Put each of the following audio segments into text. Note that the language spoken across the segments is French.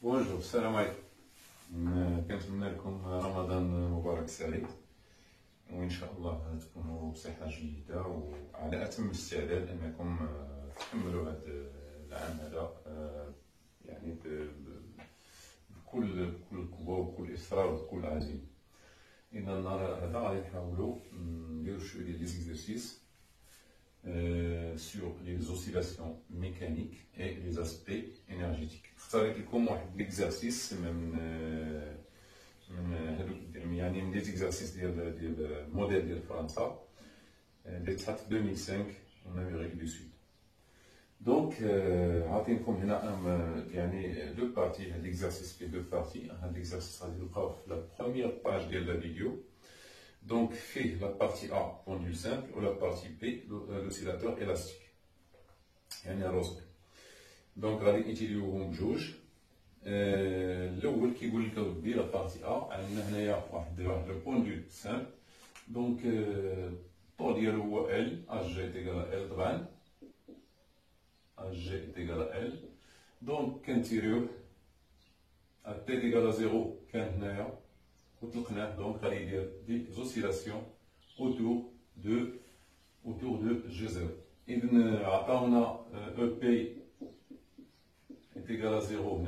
بونجور السلام عليكم. كنتمنى لكم رمضان مبارك سعيد، وان شاء الله تكونوا بصحه جيده وعلى اتم استعداد انكم تكملوا هذا العام هذا يعني بكل قوه وبكل اصرار وبكل عزيمه. اذا النهار هذا غادي نحاولوا نديرو شويه ديال لي زيكزارسيس sur les oscillations mécaniques et les aspects énergétiques. اختاريت لكم واحد ليكزارسيس من يعني من لي زيكزارسيس ديال الموديل ديال فرنسا اللي تحط في 2005 en Amérique du Sud. دونك عاطينكم هنا يعني دو بارتي. هاد ليكزارسيس فيه دو بارتي. هاد ليكزارسيس غادي تلقاوه في لا بروميير باج ديال لا فيديو. Donc, fait la partie A, pendule simple, ou la partie B, l'oscillateur élastique. Il y a un rosé. Donc, on va utiliser l'eau qui dit la partie A, on a le pendule simple. Donc, pour dire L, HG est égal à L dran. HG est égal à L. Donc, quand il y a T est égal à 0, quand il y a donc des oscillations autour de G0. Et on a EP est égal à 0,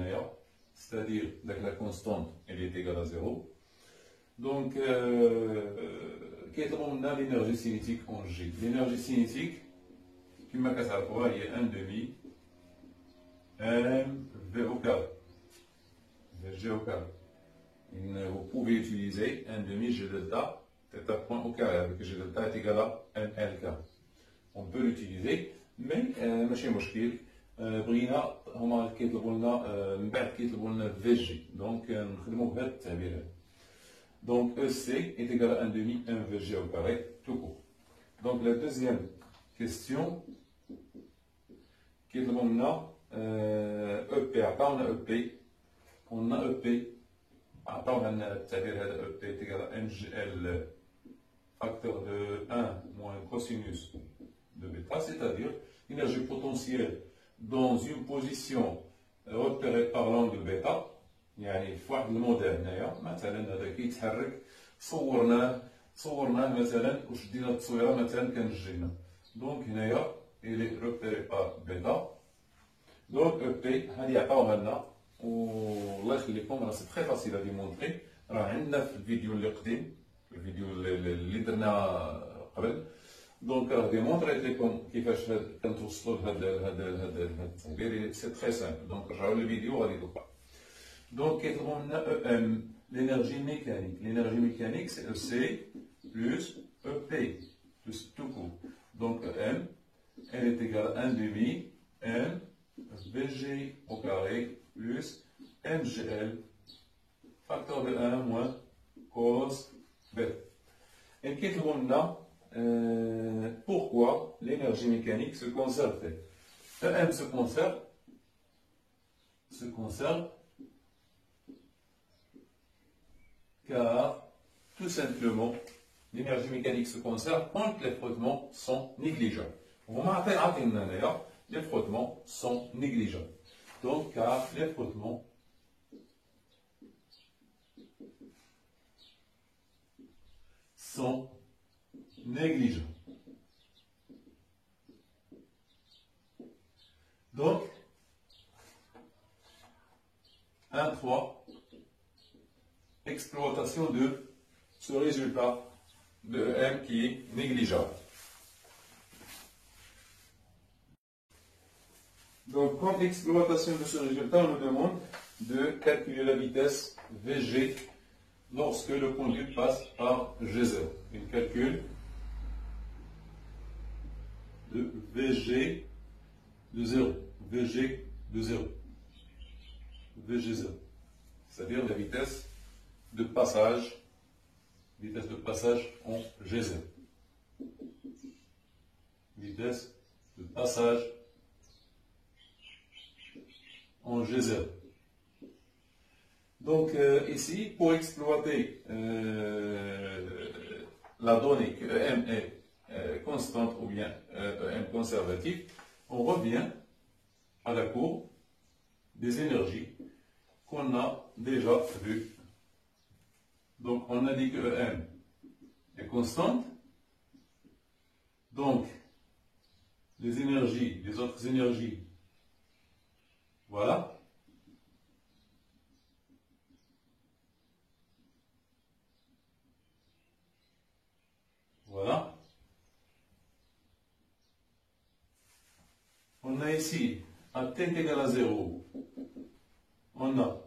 c'est-à-dire que la constante elle est égale à 0. Donc, qu'est-ce qu'on a l'énergie cinétique en G? L'énergie cinétique, qui m'a cassé à quoi? Il y a 1 demi mv au carré, G au carré. Vous pouvez utiliser un demi G delta, θ point au carré, avec G delta est égal à NL carré. On peut l'utiliser, mais ماشي مشكل. بغينا هما كيطلبوا لنا من بعد كيطلبوا لنا VG، دونك نخدموا بهذا التعبير هذا. Donc EC est égal à 1 demi MVG au carré, tout court. Donc la deuxième question كيطلبوا لنا EP. On a EP, on a EP. عطاونا لنا التعبير هذا EP est égal à MGL facteur de 1 moins cosinus de bêta, c'est-à-dire l'énergie potentielle dans une position repérée par l'angle bêta. يعني في واحد الموديل هنايا مثلا هذا كيتحرك صورناه مثلا وشدينا التصويره مثلا كنجينا. دونك هنايا الي repéré par bêta. دونك EP هذه عطاوها لنا. والله يخليكم راه سي تري فاسيل ا ديمونطري. راه عندنا في الفيديو اللي قديم، الفيديو اللي درنا قبل. دونك راه ديمونطريت لكم كيفاش كنتوصلوا لهذا التعبير. سي تري سامبل. دونك رجعوا للفيديو غادي تلقاو. دونك كيطلبوا منا او ام لينيرجي ميكانيك. لينيرجي ميكانيك سي او سي بلس او بي بلس تو كور. دونك او ام elle est égale à 1 demi m VG au carré plus MGL facteur de 1 moins cos B. Et qu'est-ce qu'on a? Pourquoi l'énergie mécanique se conserve? EM se conserve car tout simplement l'énergie mécanique se conserve quand les frottements sont négligeables. Les frottements sont négligeables. Donc, car les frottements sont négligeables. Donc, 1.3, exploitation de ce résultat de M qui est négligeable. Donc, comme exploitation de ce résultat, on nous demande de calculer la vitesse VG lorsque le pendule passe par G0. Il calcule de VG de 0. VG de 0. VG0. C'est-à-dire la vitesse de passage en G0. Vitesse de passage en G0. Donc ici, pour exploiter la donnée que EM est constante ou bien EM conservatif, on revient à la courbe des énergies qu'on a déjà vu. Donc, on a dit que EM est constante. Donc, les énergies, les autres énergies, voilà. Voilà. On a ici, à t est égal à 0, on a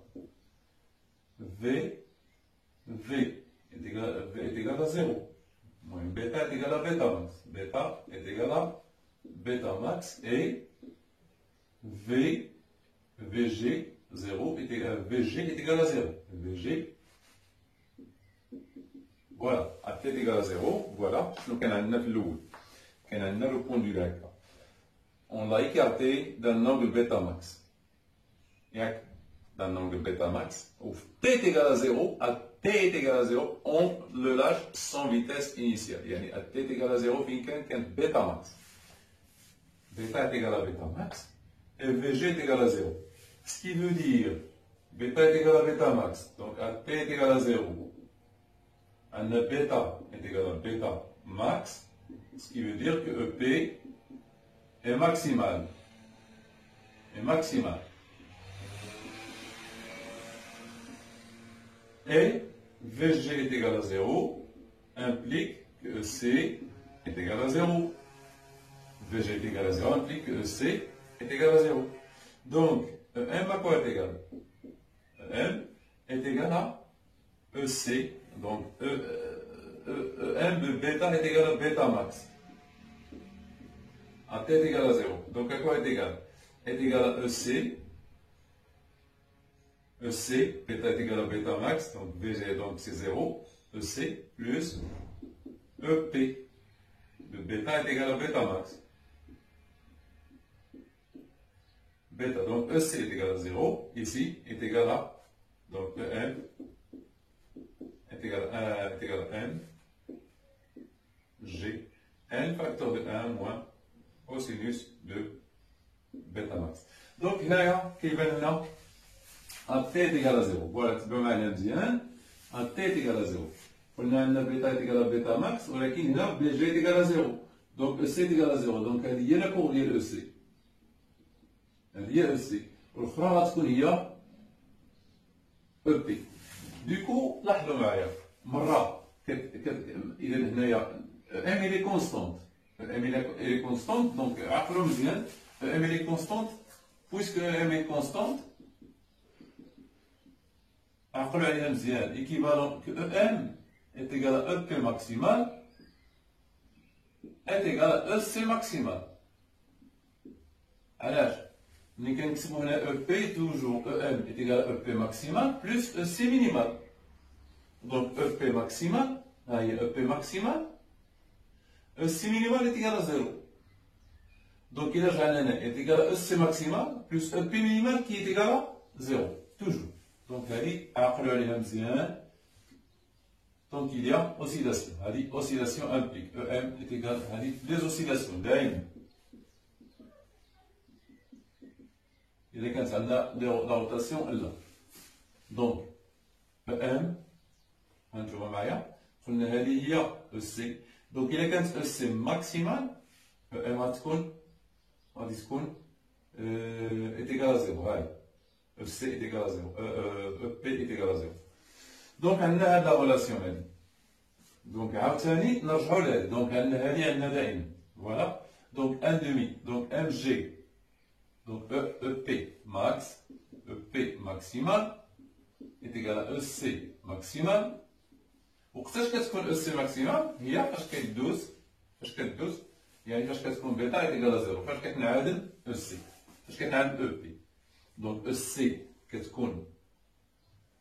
V est égal à 0. Moins bêta est égal à bêta max. Bêta est égal à bêta max et VG 0 est égal, VG est égal à 0. VG, voilà, à t est égal à 0, voilà. Donc, on a le point du lac. On l'a écarté d'un angle bêta max. D'un angle bêta max, où t est égal à 0, à t est égal à 0, on le lâche sans vitesse initiale. Yani à t est égal à 0, fin qu'un bêta max. Bêta est égal à bêta max, et Vg est égal à 0. Ce qui veut dire, bêta est égal à bêta max, donc à t est égal à 0, un bêta est égal à bêta max, ce qui veut dire que EP est maximal. Et Vg est égal à 0 implique que EC est égal à 0. Vg est égal à 0 implique que EC est égal à 0. Donc, EM à quoi est égal? EM est égal à EC. Donc, EM de bêta est égal à bêta max. À t est égal à 0. Donc, à quoi est égal? Est égal à EC. EC, bêta est égal à bêta max, donc VG donc c'est 0, EC plus EP. Le bêta est égal à bêta max. Bêta, donc EC est égal à 0, ici est égal à, donc EM est égal à N, G, N facteur de 1 moins cosinus de bêta max. Donc, là, qui va là? À t est égal à 0. Voilà, tu peux m'aller bien. À t est égal à 0. On a un bêta est égal à bêta max, on a qui là, BG est égal à 0. Donc, EC est égal à 0. Donc, il y a la cour de EC. Il y a EC. Le front, il y a EP. Du coup, là, je vais مرة إذا هنايا M elle est constante. M elle est constante, donc عقلوا مزيان. M elle est constante, puisque M est constante. عقلوا عليها مزيان. Équivalent que EM est égal à EP maximal est égal à EC maximal. علاش؟ ملي كنكتبوا هنا EP toujours EM est égal à EP maximal plus EC minimal. Donc EP maximal, EP maximal, EC minimal est égal à 0. Donc il est égal à EC maximal plus EP minimal qui est égal à 0. Toujours. Donc donc il y a oscillation. Oscillation implique EM est égal à les oscillations. Il est quand ça la rotation là. Donc EM انتم معايا قلنا هذه هي السي دونك الا كانت السي ماكسيمال ام غادي تكون ايت ايكال زيرو هاي السي ايت ايكال زيرو بي ايت ايكال زيرو دونك عندنا هاد لا ريلاسيون هادي دونك عاوتاني نرجعوا لهادي دونك عندنا هادي عندنا دائما فوالا دونك ان دومي دونك ام جي دونك او بي ماكس او بي ماكسيمال ايت ايكال السي ماكسيمال وقتاش كتكون اس سي ماكسيمال هي فاش كدوز يعني فاش كتكون بيتا ايكال زيرو فاش كتنعادل اس سي فاش كتنعادل او بي دونك اس سي كتكون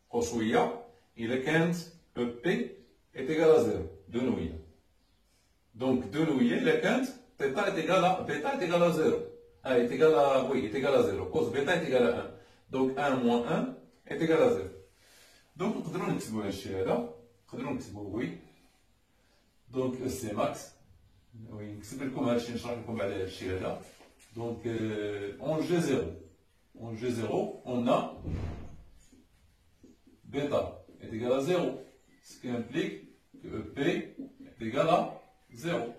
قصويه الا كانت او بي ايكال زيرو دو نويه دونك دو نويه الا كانت بيتا ايكال بيتا ايكال زيرو ايكال وي ايكال زيرو كوز بيتا ايكال 1 دونك 1 موان 1 ايكال زيرو دونك نقدروا نكتبوا هادشي هذا نقدروا نكتبوا وي دونك سي ماكس وي نكتب لكم هادشي نشرح لكم على هادشي هذا دونك اون جي زيرو اون a bêta est égal à 0. Ce qui implique que EP est égal à 0.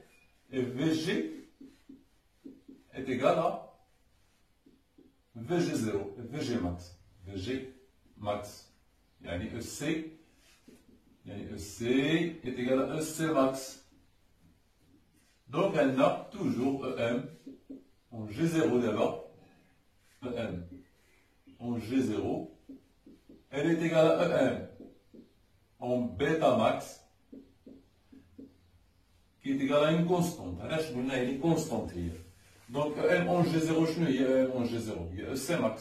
Et VG est égal à VG0, VG max. VG max. Yani EC est égal à EC max. Donc elle a toujours EM en G0 d'abord. EM en G0. Elle est égale à EM en bêta max qui est égal à une constante. Alors je vous dis une constante hier. Donc EM en G0 شنو هي EM en G0 هي EC max.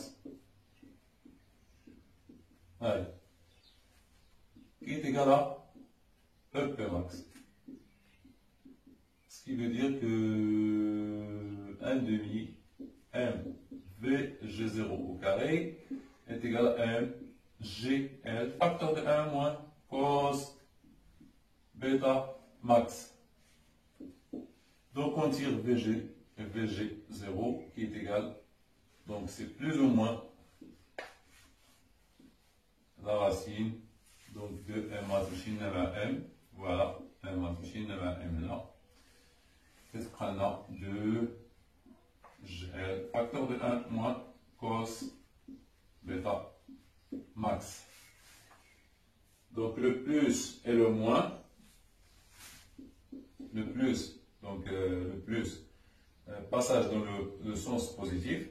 Allez. Qui est égal à EP max. Ce qui veut dire que 1 demi M VG0 au carré est égal à M GL facteur de 1 moins cos bêta max. Donc on tire VG et VG0 qui est égal, donc c'est plus ou moins la racine donc de M machine à M, voilà, M machine à M là. Qu'est-ce qu'on a de GL facteur de 1 moins cos bêta max. Donc le plus et le moins, le plus, donc le plus, passage dans le sens positif,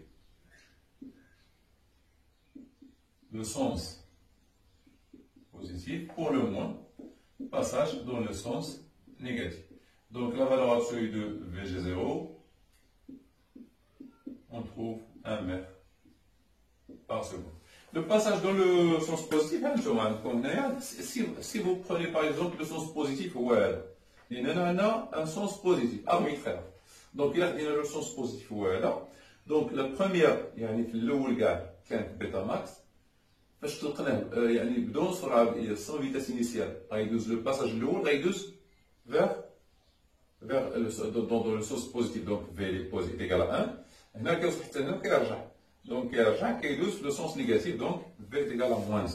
le sens positif, pour le moins, passage dans le sens négatif. Donc la valeur absolue de VG0, on trouve 1 mètre par seconde. Le passage dans le sens positif, si vous prenez par exemple le sens positif, il y a un sens positif, arbitraire. Donc il y a le sens positif, donc la première, il y a le bêta max, باش تلقناه يعني بدون سرعه sans vitesse initiale غيدوز le passage الاول غيدوز dans le sens positif donc V est égal à 1 هنا كيوصل حتى هنا كيرجع donc كيرجع كيدوز في le sens négatif donc V est égal à moins 1.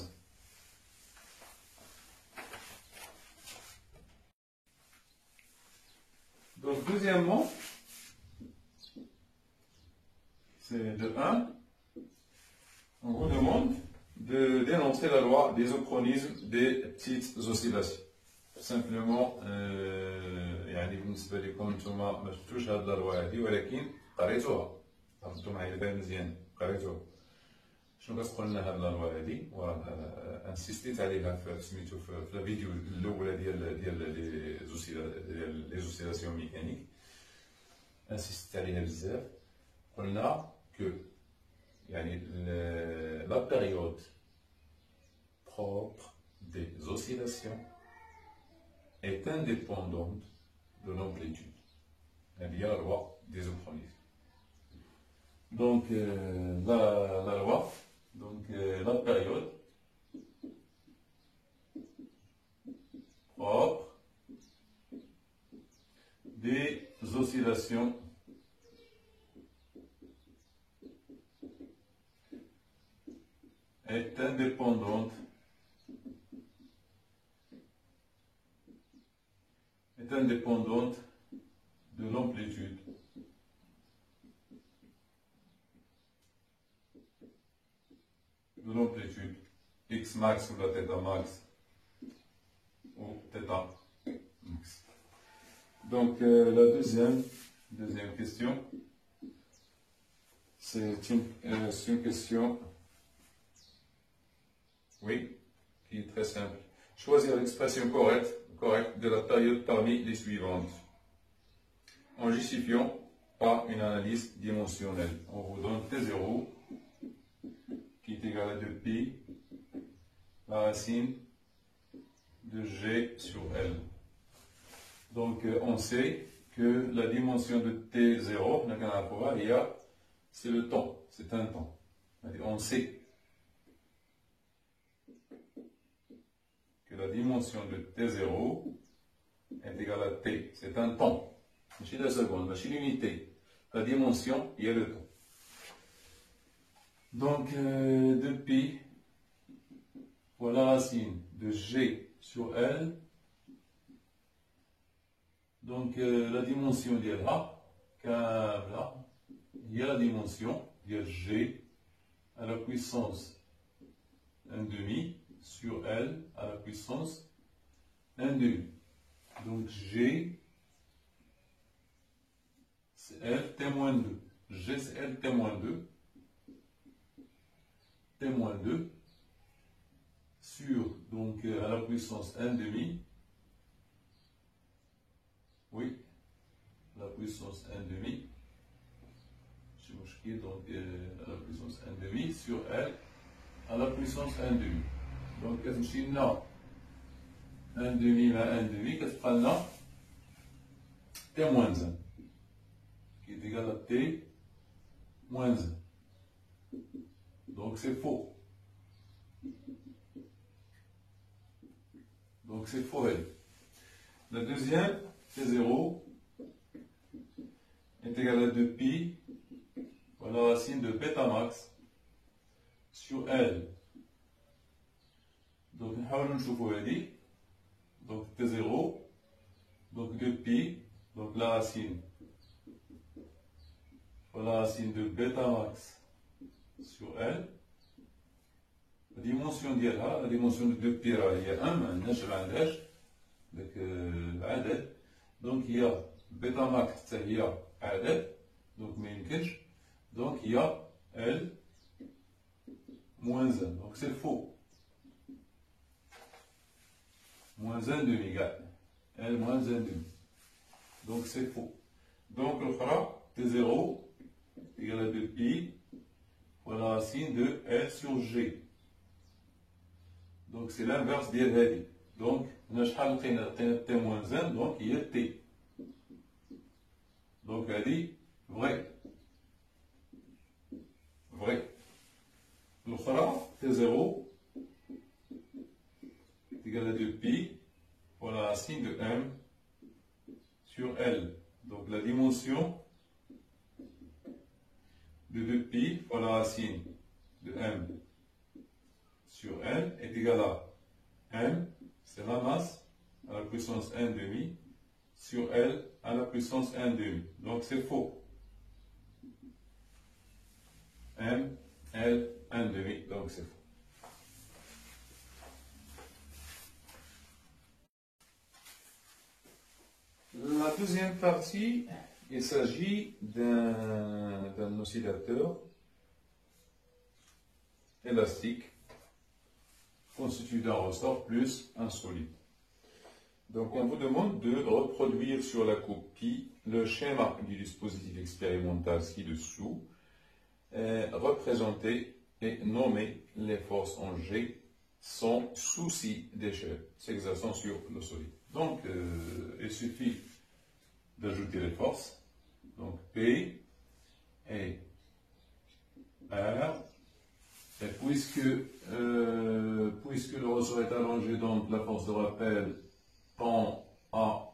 Donc deuxièmement c'est de 1 on vous demande de dénoncer la loi des isochronismes des petites oscillations. Simplement, يعني بالنسبة لكم نتوما ما شفتوش هاد اللوا هادي ولكن قريتوها. فهمتوا معايا البال مزيان قريتوها. شنو كتقول لنا هاد اللوا هادي؟ وراه انسيستيت عليها في سميتو في الفيديو الأولى ديال لي زوسيلاسيون ميكانيك. انسيستيت عليها بزاف. قلنا كو يعني la période propre des oscillations est indépendante de l'amplitude. Il y a la loi des isochronismes. Donc la loi, donc la période propre des oscillations est indépendante de l'amplitude x max ou la θ max ou θ max. Donc la deuxième question, c'est une question qui est très simple. Choisir l'expression correcte de la période parmi les suivantes, en justifiant par une analyse dimensionnelle. On vous donne T0 qui est égal à 2pi, la racine de G sur L. Donc on sait que la dimension de T0, c'est le temps, c'est un temps. On sait que la dimension de T0 est égale à T, c'est un temps. Machine la seconde, machine l'unité. La dimension, il y a le temps. Donc, depuis fois la racine de G sur L. Donc la dimension ديال A كاملة هي la dimension ديال G à la puissance 1 demi sur L à la puissance 1 demi. Donc G c'est L témoin 2. G c'est L témoin 2. Témoin 2 sur donc à la puissance 1 demi. Oui, la puissance 1 demi. Donc à la puissance 1 demi sur L à la puissance 1 demi. Donc كتمشيلنا 1 demi مع 1 demi كتبقى لنا T moins 1 qui est égal à T moins 1. Donc c'est faux. Donc c'est faux L. La deuxième, T0 est égal à 2pi fois la racine de bêta max sur L. Donc نحاولوا نشوفوا هذه. Donc T0, donc 2pi, donc la racine fois la racine de bêta max sur L. La dimension ديالها, la dimension de 2pi هي 1, ما عندناش داك العدد. Donc il y a bêta max حتى هي عدد, donc ما يمكنش. Donc il y a L moins 1, donc c'est faux. Moins 1 demi, L moins 1 demi. Donc c'est faux. Donc le fera T0 égale à 2pi fois la racine de L sur G. Donc c'est l'inverse ديال هذه. Donc on a شحال لقينا T moins 1, donc il y a T. Donc هذه vrai. Vrai. L'autre, T0 est égal à 2pi fois la racine de M sur L. Donc la dimension de 2pi fois la racine de M sur L est égale à M, c'est la masse à la puissance 1 demi sur L à la puissance 1 demi. Donc c'est faux. M, L, 1 demi, donc c'est faux. La deuxième partie, il s'agit d'un oscillateur élastique constitué d'un ressort plus un solide. Donc on vous demande de reproduire sur la copie le schéma du dispositif expérimental ci-dessous, représenter et nommer les forces en G sans souci d'échelle s'exerçant sur le solide. Donc il suffit d'ajouter les forces, donc P et R, et puisque le ressort est allongé, donc la force de rappel tend à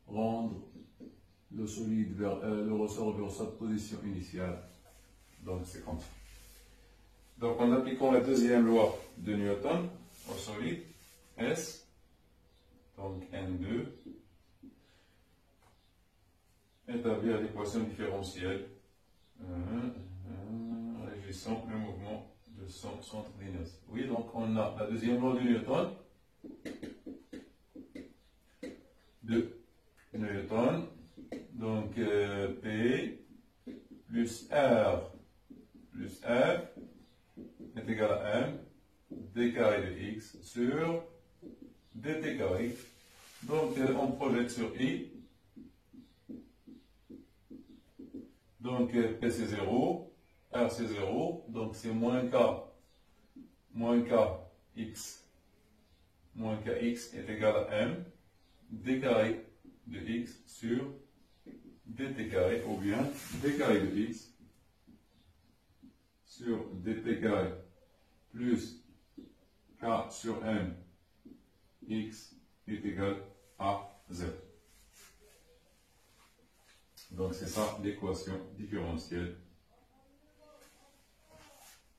rendre le solide vers le ressort vers sa position initiale. Donc c'est comme ça. Donc en appliquant la deuxième loi de Newton au solide, S, donc N2, établir l'équation différentielle régissant le mouvement de son centre d'inertie. Oui, donc on a la deuxième loi de Newton, donc P plus R plus F est égal à M d carré de X sur dt carré. Donc on projette sur I. Donc P c'est 0, R c'est 0, donc c'est moins Kx est égal à M d carré de X sur dt carré, ou bien d carré de X sur dt carré plus K sur M X est égal à 0. Donc c'est ça l'équation différentielle.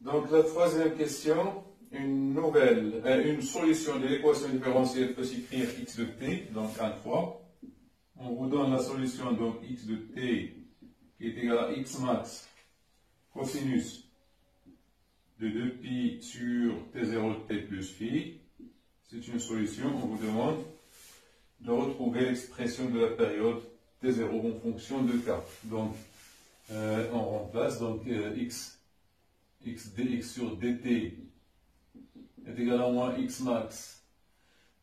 Donc la troisième question, une solution de l'équation différentielle peut s'écrire x de t, donc 1 fois. On vous donne la solution, donc x de t qui est égal à x max cosinus de 2pi sur t0 de t plus phi. C'est une solution. On vous demande de retrouver l'expression de la période t0 en fonction de k. Donc, on remplace donc x dx sur dt est égal à moins x max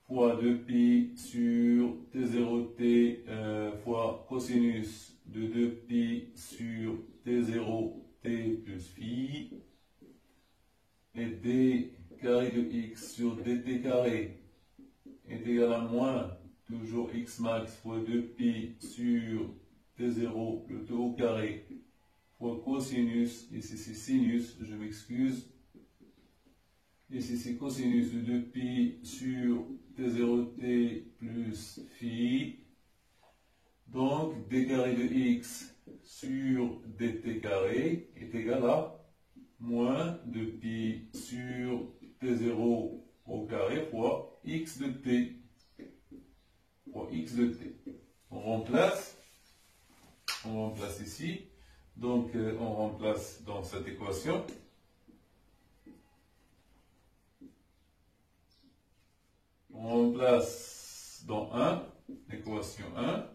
fois 2pi sur t0t fois cosinus de 2pi sur t0t plus phi, et d carré de x sur dt carré est égal à moins toujours x max fois 2pi sur t0 le tout au carré fois cosinus, ici c'est sinus, je m'excuse, ici c'est cosinus de 2pi sur t0t plus phi, donc d carré de x sur dt carré est égal à moins 2pi sur t0 au carré fois x de t, On remplace ici, donc on remplace dans cette équation. On remplace dans 1, l'équation 1.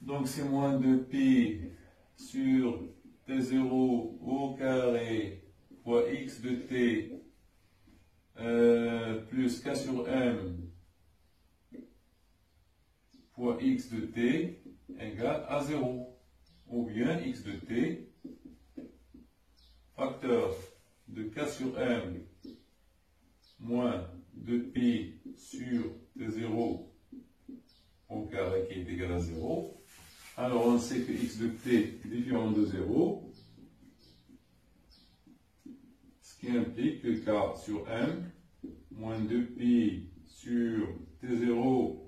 Donc c'est moins 2pi sur t0 au carré fois x de t plus k sur m fois x de t égale à 0. Ou bien x de t facteur de k sur m moins 2pi sur t0 au carré qui est égal à 0. Alors on sait que x de t est différent de 0, ce qui implique que k sur m moins 2pi sur t0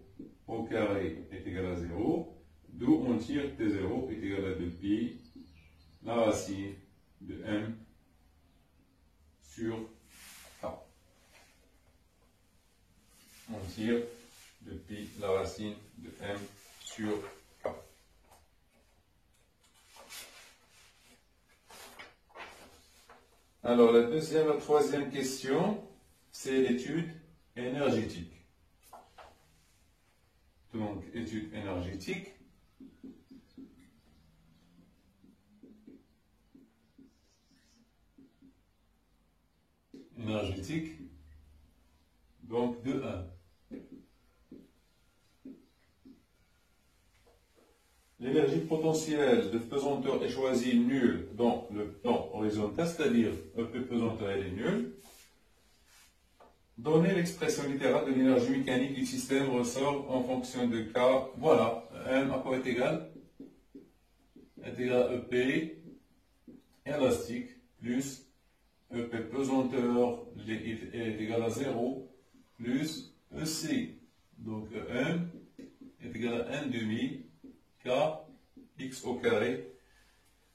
au carré est égal à 0, d'où on tire t0 est égal à 2pi, la racine de m sur k. On tire depuis la racine de m sur k. Alors la troisième question, c'est l'étude énergétique. Donc étude énergétique. Donc de 1. L'énergie potentielle de pesanteur est choisie nulle dans le plan horizontal, c'est-à-dire EP pesanteur elle est nulle. Donnez l'expression littérale de l'énergie mécanique du système ressort en fonction de K. Voilà, M à quoi est égal? Est égal à EP élastique plus EP pesanteur est égal à 0 plus EC. Donc EM est égal à 1 demi K x au carré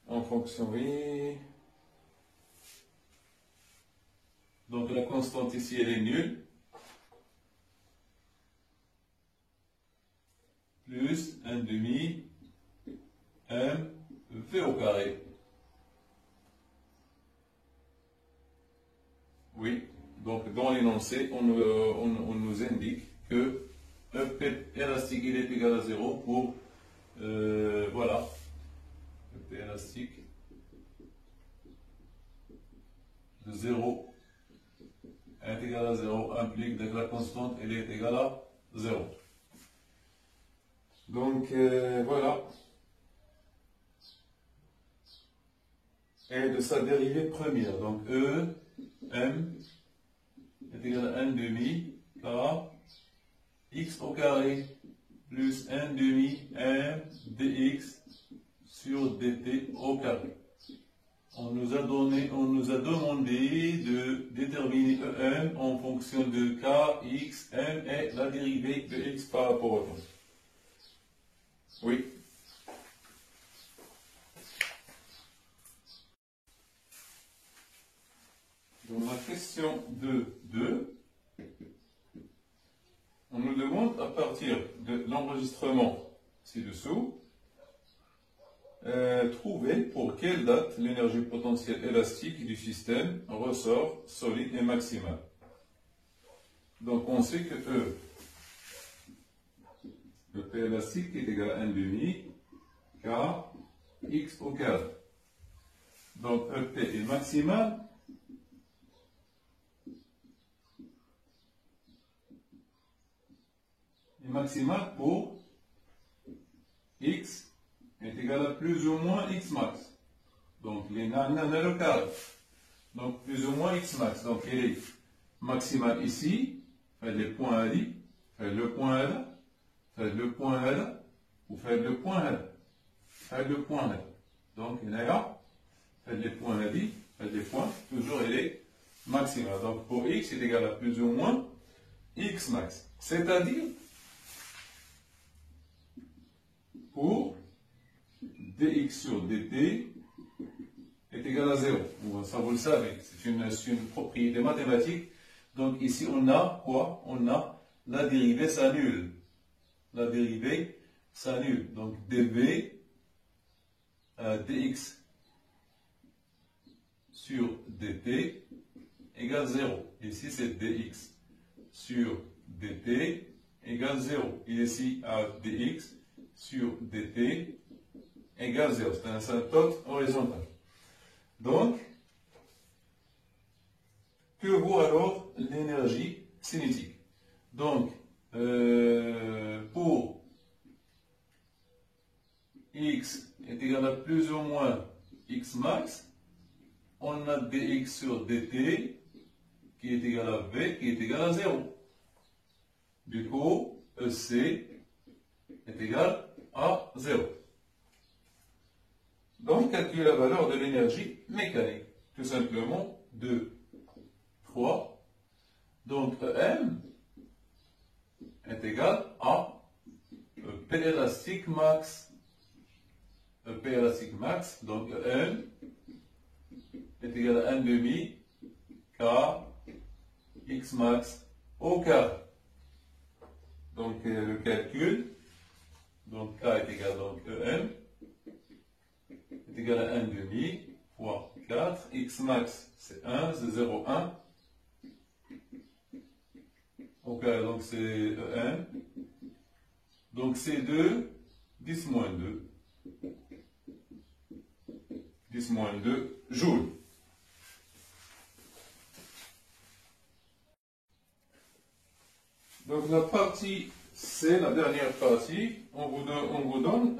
en fonction oui. Donc la constante ici elle est nulle. Plus 1 demi m v au carré. Oui, donc dans l'énoncé, on nous indique que EP élastique il est égal à 0 pour voilà, EP élastique de 0 est égal à 0 implique que la constante elle est égale à 0. Donc voilà. Et de sa dérivée première, donc E, M est égal à 1 demi K x au carré plus 1 demi M dx sur dt au carré. On nous a demandé de déterminer EM en fonction de K, X, M et la dérivée de X par rapport au temps. Oui. Dans la question 2, on nous demande à partir de l'enregistrement ci-dessous, trouver pour quelle date l'énergie potentielle élastique du système ressort solide et maximale. Donc on sait que le P élastique est égal à 1 demi K X au carré. Donc EP est maximal. Est maximal pour X est égal à plus ou moins X max. Donc les le carré. Donc plus ou moins X max. Donc il est maximal ici. Faites les points Ali. Faites le point L. Faites le point L. Ou faites le point L. Faites le point L. Donc il est là. Faites les points Ali. Faites les points. Toujours il est maximal. Donc pour X est égal à plus ou moins X max. C'est-à-dire pour dx sur dt est égal à 0. Bon, ça vous le savez, c'est une propriété mathématique. Donc ici on a quoi? On a la dérivée s'annule. La dérivée s'annule. Donc dv dx sur dt égale 0. Ici c'est dx sur dt égale 0. Et ici à dx sur dt égale 0. C'est un asymptote horizontal. Donc, que vaut alors l'énergie cinétique? Donc, pour x est égal à plus ou moins x max, on a dx sur dt qui est égal à v qui est égal à 0. Du coup, EC est égal à 0. Donc, calculer la valeur de l'énergie mécanique. Tout simplement, 2, 3. Donc, EM est égal à P élastique max. P élastique max, donc EM est égal à 1 demi K X max au carré. Donc, le calcul. Donc K est égal à EM est égal à 1 demi fois 4. X max c'est 1, c'est 0,1. Ok, donc c'est EM. Donc c'est 2, 10 moins 2. 10 moins 2 joules. Donc la partie C, la dernière partie, on vous donne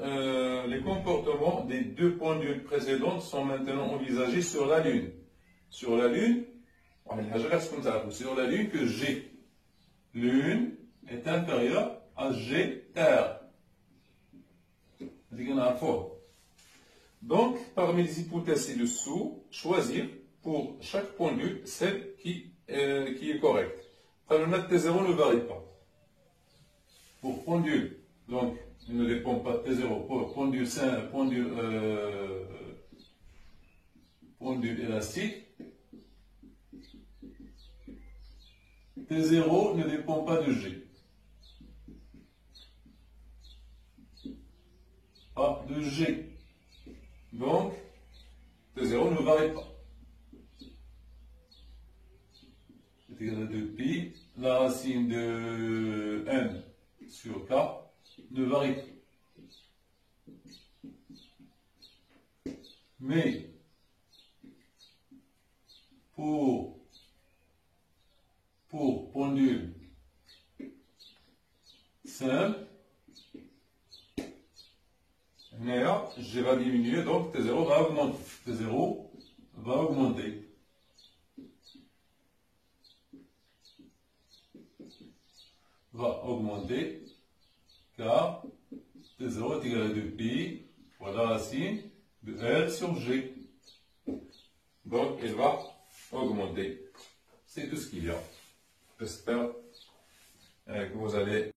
les comportements des deux pendules précédentes sont maintenant envisagés sur la Lune. Sur la Lune, sur la Lune que G. Lune est inférieure à G Terre. Donc, parmi les hypothèses ci-dessous, choisir pour chaque pendule celle qui est correcte. Le net T0 ne varie pas. Pour pendule, donc, il ne dépend pas de T0. Pour pendule élastique, T0 ne dépend pas de G. Pas de G. Donc, T0 ne varie pas. C'est égal à 2pi. La racine de n sur k ne varie pas. Mais, pour pendule simple, G va diminuer, donc T0 va augmenter. T0 va augmenter. Car T0 est égal à 2pi pour la racine de L sur G. Donc, elle va augmenter. C'est tout ce qu'il y a. J'espère que vous allez